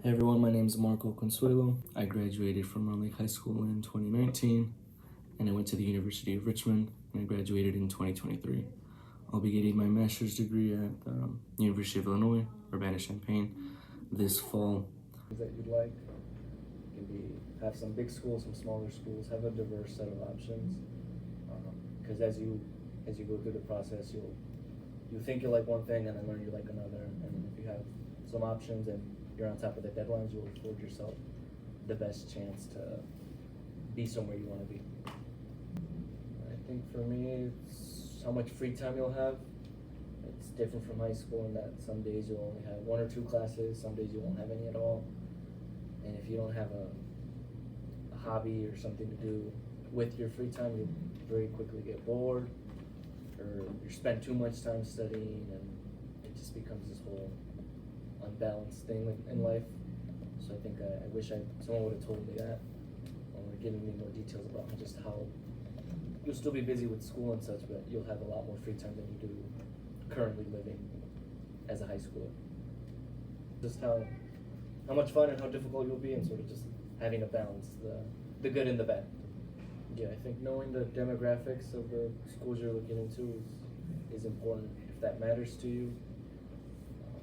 Hey everyone, my name is Consuelo. I graduated from Raleigh High School in 2019, and I went to the University of Richmond, and I graduated in 2023. I'll be getting my master's degree at the University of Illinois, Urbana-Champaign, this fall. That you'd like can be have some big schools, some smaller schools, have a diverse set of options. Because as you go through the process, you think you like one thing and then learn you like another. And if you have some options and you're on top of the deadlines, you'll afford yourself the best chance to be somewhere you want to be. I think for me, it's how much free time you'll have. It's different from high school in that some days you'll only have 1 or 2 classes, some days you won't have any at all. And if you don't have a hobby or something to do with your free time, you'll very quickly get bored, or you spend too much time studying, and it just becomes this whole unbalanced thing in life. So I think I wish someone would have told me that, or given me more details about just how you'll still be busy with school and such, but you'll have a lot more free time than you do currently living as a high schooler. Just how much fun and how difficult you'll be, and sort of just having a balance, the good and the bad. Yeah, I think knowing the demographics of the schools you're looking into is important. If that matters to you,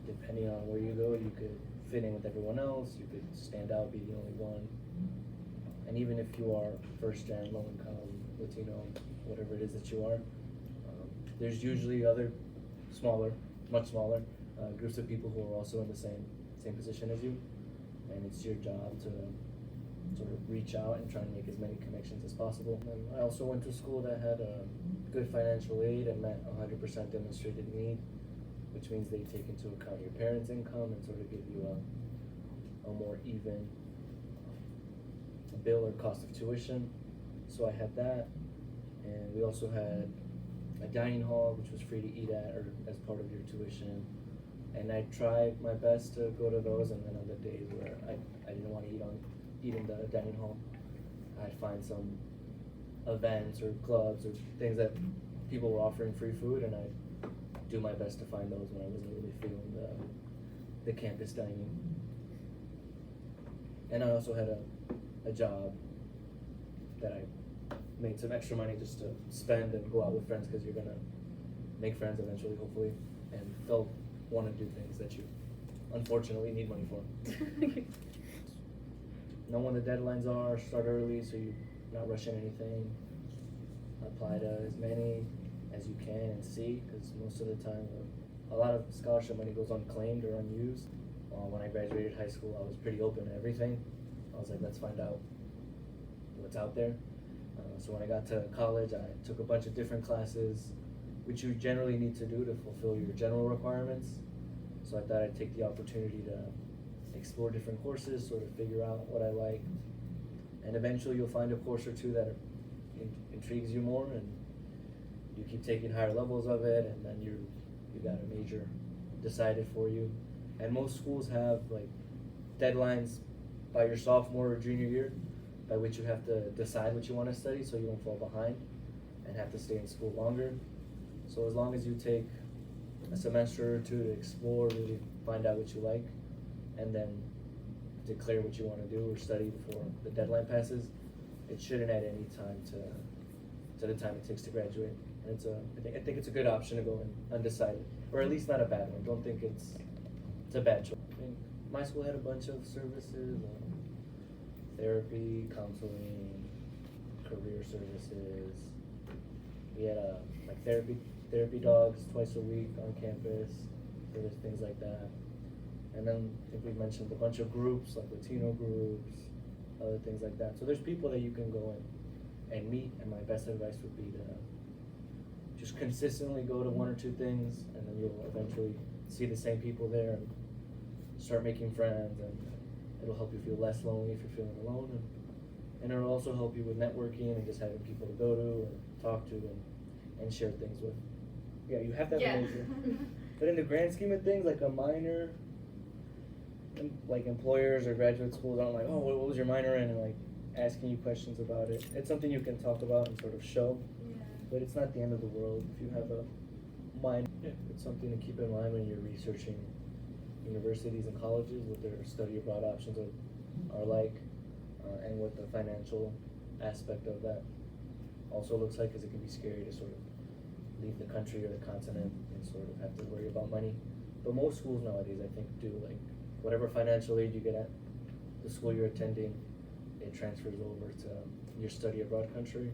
depending on where you go, you could fit in with everyone else, you could stand out, be the only one. And even if you are first gen, low income, Latino, whatever it is that you are, there's usually other much smaller groups of people who are also in the same position as you, and it's your job to sort of reach out and try and make as many connections as possible. And I also went to a school that had good financial aid and met 100% demonstrated need, which means they take into account your parents' income and sort of give you a more even bill or cost of tuition. So I had that, and we also had a dining hall, which was free to eat at or as part of your tuition. And I tried my best to go to those, and then on the days where I didn't want to eat in the dining hall, I'd find some events or clubs or things that people were offering free food, and I'd do my best to find those when I wasn't really feeling the campus dining. And I also had a job that I made some extra money just to spend and go out with friends, because you're gonna make friends eventually, hopefully, and they'll want to do things that you unfortunately need money for. Know when the deadlines are, start early so you're not rushing anything. Apply to as many as you can and see, because most of the time a lot of scholarship money goes unclaimed or unused. When I graduated high school, I was pretty open to everything. I was like, let's find out what's out there. So when I got to college, I took a bunch of different classes, which you generally need to do to fulfill your general requirements. So I thought I'd take the opportunity to explore different courses, sort of figure out what I liked. And eventually you'll find a course or two that intrigues you more, and you keep taking higher levels of it, and then you got a major decided for you. And most schools have like deadlines by your sophomore or junior year, by which you have to decide what you want to study so you don't fall behind and have to stay in school longer. So as long as you take a semester or two to explore, really find out what you like, and then declare what you want to do or study before the deadline passes, it shouldn't add any time to the time it takes to graduate. And I think it's a good option to go in undecided, or at least not a bad one. Don't think it's a bad choice. I think my school had a bunch of services, therapy, counseling, career services. We had like therapy dogs twice a week on campus, or things like that. And then I think we mentioned a bunch of groups, like Latino groups, other things like that. So there's people that you can go and meet, and my best advice would be to just consistently go to 1 or 2 things, and then you'll eventually see the same people there and start making friends, and it'll help you feel less lonely if you're feeling alone, and it'll also help you with networking and just having people to go to and talk to and share things with. Yeah, you have to have a major. But in the grand scheme of things, like a minor, like employers or graduate schools aren't like, oh, what was your minor in, and like asking you questions about it. It's something you can talk about and sort of show, but it's not the end of the world if you have a minor. It's something to keep in mind when you're researching universities and colleges, what their study abroad options are like, and what the financial aspect of that also looks like, because it can be scary to sort of leave the country or the continent and sort of have to worry about money. But most schools nowadays, I think, do like whatever financial aid you get at the school you're attending, it transfers over to your study abroad country.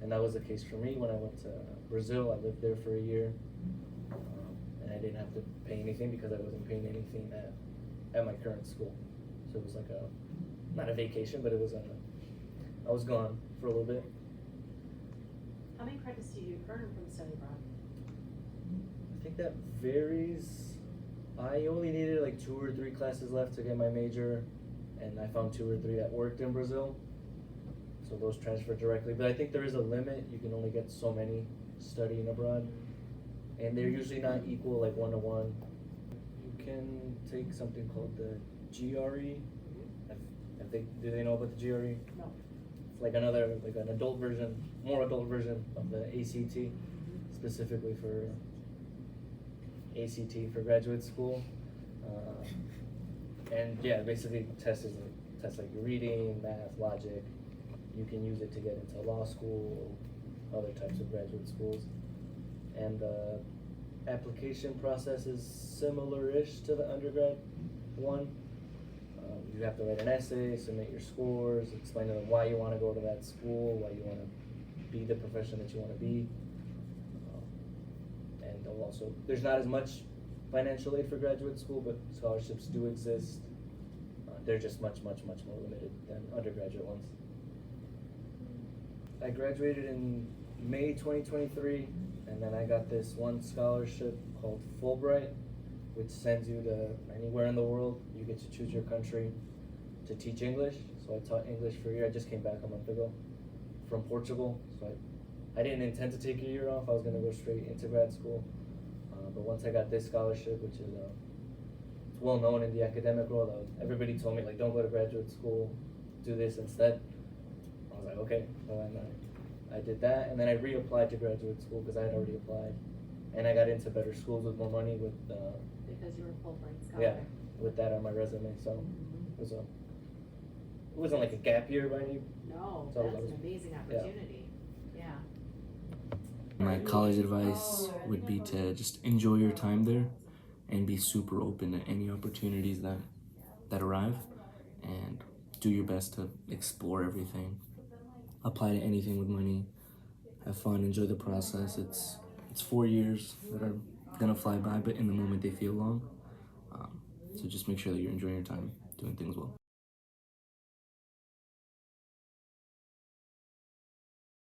And that was the case for me when I went to Brazil. I lived there for a year, and I didn't have to pay anything because I wasn't paying anything at my current school. So it was like not a vacation, but it was I was gone for a little bit. How many credits do you earn from study abroad? I think that varies. I only needed like 2 or 3 classes left to get my major, and I found 2 or 3 that worked in Brazil. So those transferred directly. But I think there is a limit. You can only get so many studying abroad. And they're usually not equal, like 1-to-1. You can take something called the GRE. Do they know about the GRE? No. It's like an adult version, more adult version of the ACT, specifically for ACT for graduate school. And yeah, basically tests like your reading, math, logic. You can use it to get into law school, other types of graduate schools. And the application process is similar-ish to the undergrad one. You have to write an essay, submit your scores, explain to them why you want to go to that school, why you want to be the profession that you want to be. And also, there's not as much financial aid for graduate school, but scholarships do exist. They're just much, much, much more limited than undergraduate ones. I graduated in May 2023, and then I got this one scholarship called Fulbright, which sends you to anywhere in the world. You get to choose your country to teach English. So I taught English for a year. I just came back a month ago from Portugal. So I didn't intend to take a year off. I was going to go straight into grad school. But once I got this scholarship, which is it's well known in the academic world, everybody told me, like, don't go to graduate school, do this instead. I was like, okay. Well, I did that, and then I reapplied to graduate school because I had already applied. And I got into better schools with more money with Because you were a Fulbright scholar. yeah, with that on my resume. So it wasn't like a gap year by any. No, So that's an amazing opportunity. Yeah. My college advice would be to just enjoy your time there and be super open to any opportunities that arrive, and do your best to explore everything. Apply to anything with money. Have fun, enjoy the process. It's 4 years that are gonna fly by, but in the moment they feel long. So just make sure that you're enjoying your time, doing things well.